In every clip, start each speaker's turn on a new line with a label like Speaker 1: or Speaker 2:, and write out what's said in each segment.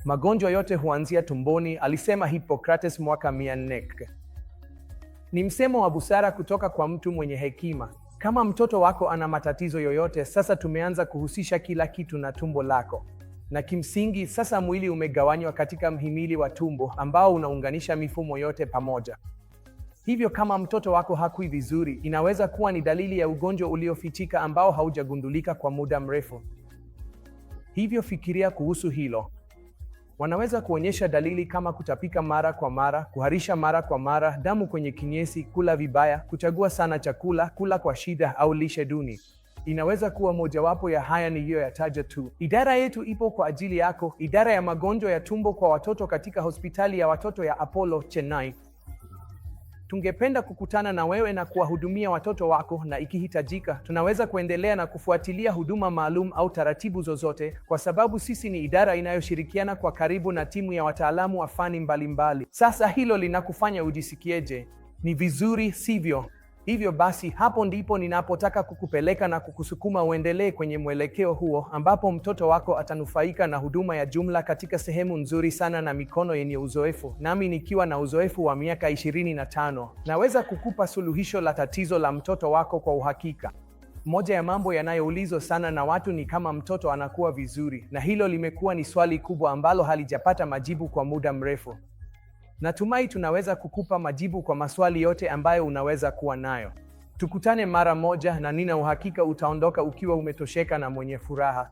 Speaker 1: Magonjwa yote huanzia tumboni, alisema Hippocrates mwaka 400. Ni msemo wa busara kutoka kwa mtu mwenye hekima. Kama mtoto wako ana matatizo yoyote, sasa tumeanza kuhusisha kila kitu na tumbo lako. Na kimsingi sasa mwili umegawanywa katika mhimili wa tumbo ambao unaunganisha mifumo yote pamoja. Hivyo kama mtoto wako hakui vizuri, inaweza kuwa ni dalili ya ugonjwa uliofichika ambao haujagundulika kwa muda mrefu. Hivyo fikiria kuhusu hilo. Wanaweza kuonyesha dalili kama kutapika mara kwa mara, kuharisha mara kwa mara, damu kwenye kinyesi, kula vibaya, kuchagua sana chakula, kula kwa shida au lishe duni. Inaweza kuwa mojawapo ya haya niliyoyataja tu. Idara yetu ipo kwa ajili yako, idara ya magonjwa ya tumbo kwa watoto katika hospitali ya watoto ya Apollo, Chennai. Tungependa kukutana na wewe na kuwahudumia watoto wako, na ikihitajika, tunaweza kuendelea na kufuatilia huduma maalum au taratibu zozote, kwa sababu sisi ni idara inayoshirikiana kwa karibu na timu ya wataalamu wa fani mbalimbali. Sasa hilo linakufanya ujisikieje? Ni vizuri, sivyo? Hivyo basi, hapo ndipo ninapotaka kukupeleka na kukusukuma uendelee kwenye mwelekeo huo, ambapo mtoto wako atanufaika na huduma ya jumla katika sehemu nzuri sana na mikono yenye uzoefu. Nami nikiwa na uzoefu wa miaka 25, naweza kukupa suluhisho la tatizo la mtoto wako kwa uhakika. Moja ya mambo yanayoulizwa sana na watu ni kama mtoto anakuwa vizuri, na hilo limekuwa ni swali kubwa ambalo halijapata majibu kwa muda mrefu. Natumai tunaweza kukupa majibu kwa maswali yote ambayo unaweza kuwa nayo. Tukutane mara moja, na nina uhakika utaondoka ukiwa umetosheka na mwenye furaha.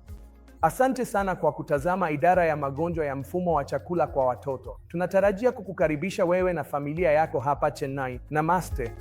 Speaker 1: Asante sana kwa kutazama idara ya magonjwa ya mfumo wa chakula kwa watoto. Tunatarajia kukukaribisha wewe na familia yako hapa Chennai. Namaste.